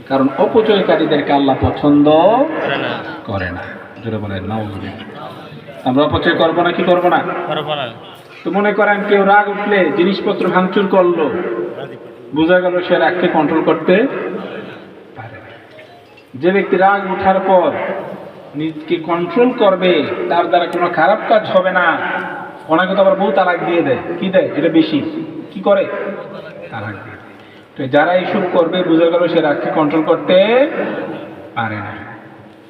কারণ অপচয়কারীদেরকে আল্লাহ পছন্দ করে না। করে না। জোরে বলেন নাউযুবিল্লাহ। আমরা অপচয় করবো না কি করবো না? করবো না। তো মনে করেন কেউ রাগ উঠলে জিনিসপত্র ভাঙচুর করলো, বোঝা গেল সে রাগকে কন্ট্রোল করতে পারে না। যে ব্যক্তি রাগ উঠার পর নিজকে কন্ট্রোল করবে, তার দ্বারা কোনো খারাপ কাজ হবে না। অনেকে তো আবার বউ তালাক দিয়ে দেয়, কি দেয় এটা বেশি, কি করে তালাক দিয়ে দেয়। তো যারা এইসব করবে বোঝা গেল সে রাগকে কন্ট্রোল করতে পারে না।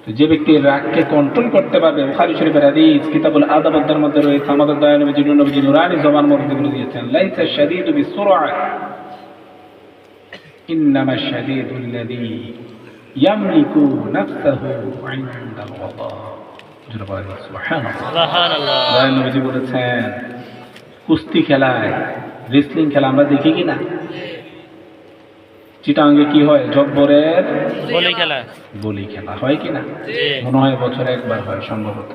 তো যে ব্যক্তি রাগকে কন্ট্রোল করতে পারবে, বুখারী শরীফের হাদিস কিতাবুল আদাবের মধ্যে রয়েছে, আমাদের দয়াল নবী নবী নুরানি জবান মধ্যে বলে দিয়েছেন, লাইসা শাদীদু বিসুরআ ইন্নামা শাদীদুল্লাযী ইয়ামলিকু নাফসাহু ইনদাল ওয়াদা। সুবহানাল্লাহ সুবহানাল্লাহ। দয়াল নবী বলেছেন, কুস্তি খেলায়, রেসলিং খেলা আমরা দেখি কি না? চিটাঙ্গে কি হয়? জব্বরের বলি খেলা হয় কিনা? মনে হয় বছরে একবার হয় সম্ভবত।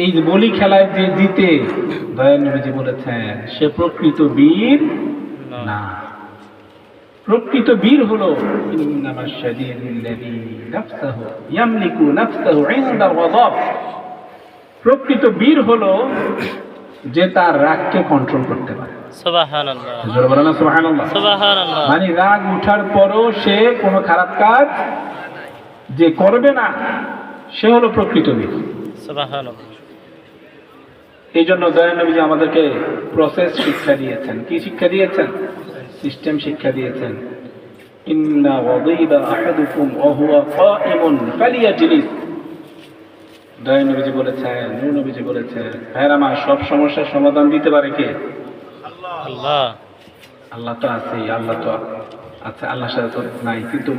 এই যে বলি খেলায় যে জিতে, দয়াল নবীজি বলেছেন সে প্রকৃত বীর না। প্রকৃত বীর হলো ইন্নামা শাদীদুল্লাযী নাফসাহু ইয়ামলিকু নাফসাহু ইনদাল ওয়াদাব। প্রকৃত বীর হলো যে তার রাগকে কন্ট্রোল করতে পারে। সুবহানাল্লাহ। জোরে বলেন না সুবহানাল্লাহ। সুবহানাল্লাহ। মানে রাগ উঠার পরও সে কোনো খারাপ কাজ যে করবে না, সে হলো প্রকৃত বীর। সুবহানাল্লাহ। এই জন্য দয়াল নবীজি আমাদেরকে প্রসেস শিক্ষা দিয়েছেন। কি শিক্ষা দিয়েছেন? সিস্টেম শিক্ষা দিয়েছেন। ইন্না ওয়াদিবা আহাদুকুম ওয়া হুয়া কাইমুন ফালিয়াজলিস। দয়াল নবীজি বলেছেন, নূর নবীজি বলেছেন, ভাইরা আমার, সব সমস্যার সমাধান দিতে পারে কে? আল্লাহ। আল্লাহ তো আছে, আল্লাহ তো আচ্ছা, আল্লাহর সাথে তো নাই, কিন্তু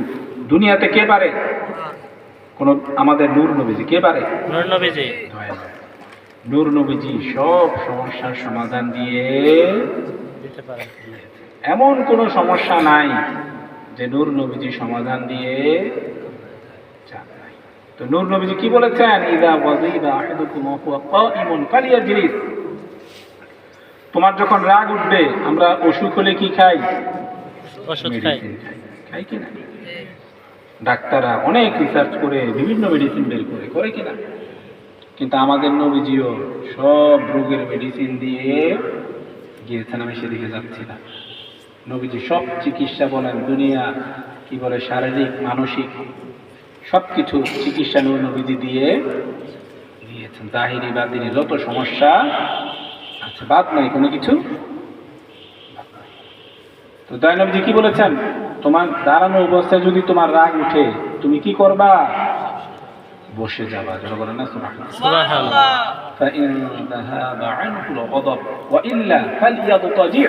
দুনিয়াতে কে পারে? কোন আমাদের নূর নবীজি কে পারে? নূর নবীজি। নূর নবীজি সব সমস্যার সমাধান দিয়ে দিতে পারে। এমন কোন সমস্যা নাই যে নূর নবীজি সমাধান দিয়ে যান নাই। তো নূর নবীজি কি বলেছেন? ইযা ওয়াযিবা আহাদুকুম ওয়া হুয়া কাইমুন ফালিয়াজলিস। তোমার যখন রাগ উঠবে, আমরা অসুখ হলে কি খাই? ওষুধ খাই। খাই কিনা? ডাক্তাররা অনেক রিসার্চ করে বিভিন্ন মেডিসিন বের করে কিনা? কিন্তু আমাদের নবীজিও সব রোগের মেডিসিন দিয়ে গিয়েছেন। আমি সেদিকে যাচ্ছি না। নবীজি সব চিকিৎসা বলেন, দুনিয়া কি বলে, শারীরিক মানসিক সবকিছু চিকিৎসা নবীজি দিয়ে দিয়েছেন। জাহিরি বাতিনি যত সমস্যা আছে, বাদ নাই কোনো কিছু। তো দয়াল নবীজি কি বলেছেন? তোমার দাঁড়ানো অবস্থায় যদি তোমার রাগ উঠে, তুমি কি করবা? বসে যাবা। যারা বলেন না সুবহানাল্লাহ। ফাইন যাহাবা আনহুল গযব ওয়া ইল্লা ফালইয়াদতাজি'।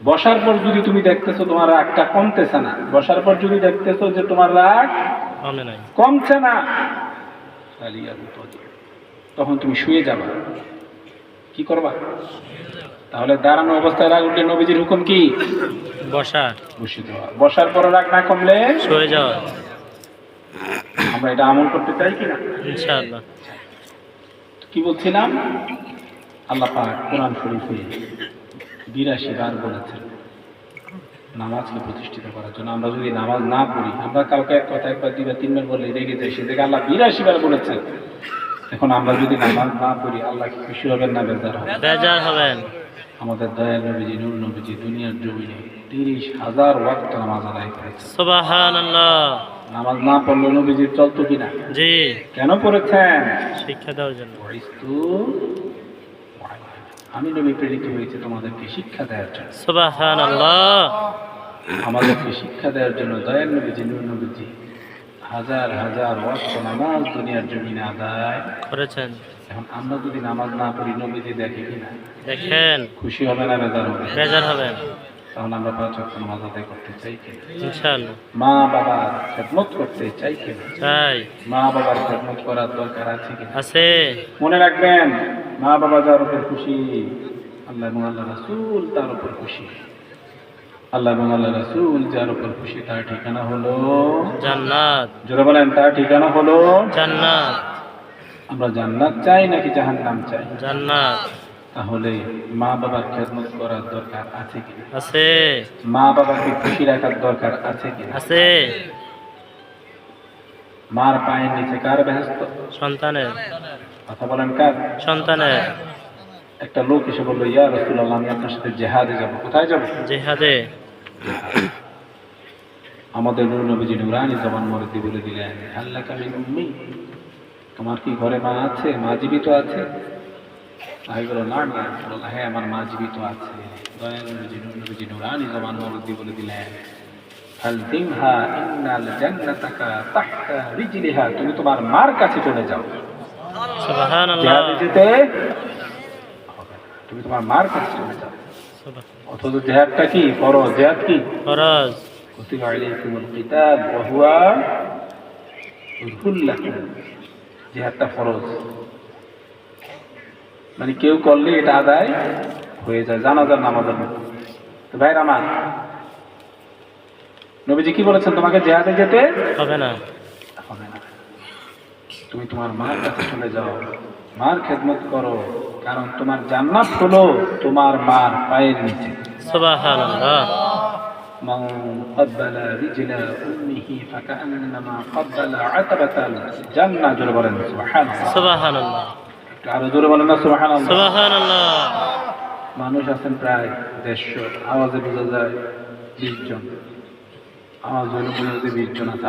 বসার পর যদি তুমি দেখতেছো তোমার রাগটা কমতেছে না, বসার পর যদি দেখতেছো যে তোমার রাগ কমছে না, ফালইয়াদতাজি', তখন তুমি শুয়ে যাবা। কি করবা? তাহলে দাঁড়ানো অবস্থায় রাগ উঠলে নবীজির হুকুম কি? বসা। বসে যাওয়া। বসার পর রাগ না কমলে শুয়ে যাওয়া। আমরা এটা আমল করতে চাই কিনা? ইনশাআল্লাহ। কি বলছিলাম? আল্লাহ পাক কোরআন শরীফে 82 বার বলেছেন নামাজকে প্রতিষ্ঠিত করার জন্য। আমরা যদি নামাজ না পড়ি, আমরা কাউকে এক কথা একবার দুইবার তিনবার বলে রেগে যাই, সে থেকে আল্লাহ 82 বার বলেছেন। এখন আমরা যদি নামাজ না পড়ি, আল্লাহ কি খুশি হবেন না বেজার হবেন? বেজার হবেন। আমাদের দয়াল নবীজি নূর নবীজি দুনিয়ার জমিনে 30,000 ওয়াক্ত নামাজ আদায় করেছেন। সুবহানাল্লাহ। নামাজ না পড়লে নবীজির চলতো কিনা? জি। কেন পড়েছেন? শিক্ষা দেওয়ার জন্য। আমি নবী প্রেরিত হয়েছে তোমাদেরকে শিক্ষা দেওয়ার জন্য। সুবহানাল্লাহ। আমাদেরকে শিক্ষা দেওয়ার জন্য দয়াল নবীজি নূর নবীজি হাজার হাজার ওয়াক্ত নামাজ দুনিয়ার জমিনে আদায় করেছেন। এখন আমরা যদি নামাজ না পড়ি, নবীজি দেখে কিনা? দেখেন। খুশি হবে না বেজার হবে? বেজার হবেন। তাহলে আমরা 5 ওয়াক্ত নামাজ আদায় করতে চাই কিনা? ইনশাআল্লাহ। মা বাবার খেদমত করতে চাই কিনা? চাই। মা বাবার খেদমত করার দরকার আছে কিনা? আছে। মনে রাখবেন, মা বাবা যার উপর খুশি, আল্লাহ এবং আল্লাহ রাসূল তার উপর খুশি। আল্লাহ এবং আল্লাহ রাসূল যার উপর খুশি, তার ঠিকানা হলো জান্নাত। জোরে বলেন, তার ঠিকানা হলো জান্নাত। আমরা জান্নাত চাই নাকি জাহান্নাম চাই? জান্নাত। তাহলে মা বাবার খেদমত করার দরকার আছে কি? আছে। মা বাবাকে খুশি রাখার দরকার আছে কি? আছে। মার পায়ের নিচে কার বেহেস্ত? সন্তানের। কথা বলেন কার? সন্তানের। একটা লোক এসে বললো, ইয়া রাসূলুল্লাহ, আমি আপনার সাথে জিহাদে যাব। কোথায় যাব? জিহাদে। আমাদের নূর নবীজি নুরানি জবান মরদি বলে দিলেন, আল্লাহ কামিন উম্মি, তোমার কি ঘরে মা আছে? মা জীবিত আছে? আমি বলল, না না রাসূলুল্লাহ, হ্যাঁ আমার মা জীবিত আছে। দয়াল নবীজি নুরানি জবান মরদি বলে দিলেন, ফালদিমহা ইন্নাল জান্নাতাকা তাহতা রিজলিহা, তুমি তোমার মার কাছে চলে যাও। সুবহানাল্লাহ। জিহাদে যেতে তুমি তোমার মার কাছে চলে যাও। অথচ জিহাদটা কি? ফরজ। জিহাদ কি? ফরজ। কুতিবা আলাইকুমুল কিতাব ওয়া হুয়া কুল্লাকুম, জিহাদটা ফরজ, মানে কেউ করলে এটা আদায় হয়ে যায়, জানাজার নামাজের মতো। তো ভাইরা আমার, নবীজি কি বলেছেন? তোমাকে জিহাদে যেতে হবে না। হবে না, তুমি তোমার মার কাছে চলে যাও, মার খেদমত করো, কারণ তোমার জান্নাত হলো তোমার মার পায়ের নিচে। সুবহানাল্লাহ। من قبل رجل أمه فكأنما قبل عتبة الجنة। জোরে বলেন সুবহানাল্লাহ। সুবহানাল্লাহ। আরো জোরে বলেন না সুবহানাল্লাহ। সুবহানাল্লাহ। মানুষ আছেন প্রায় 150, আওয়াজে বোঝা যায় 20 জন, আওয়াজ হলে বোঝা যায় 20 জন আছে।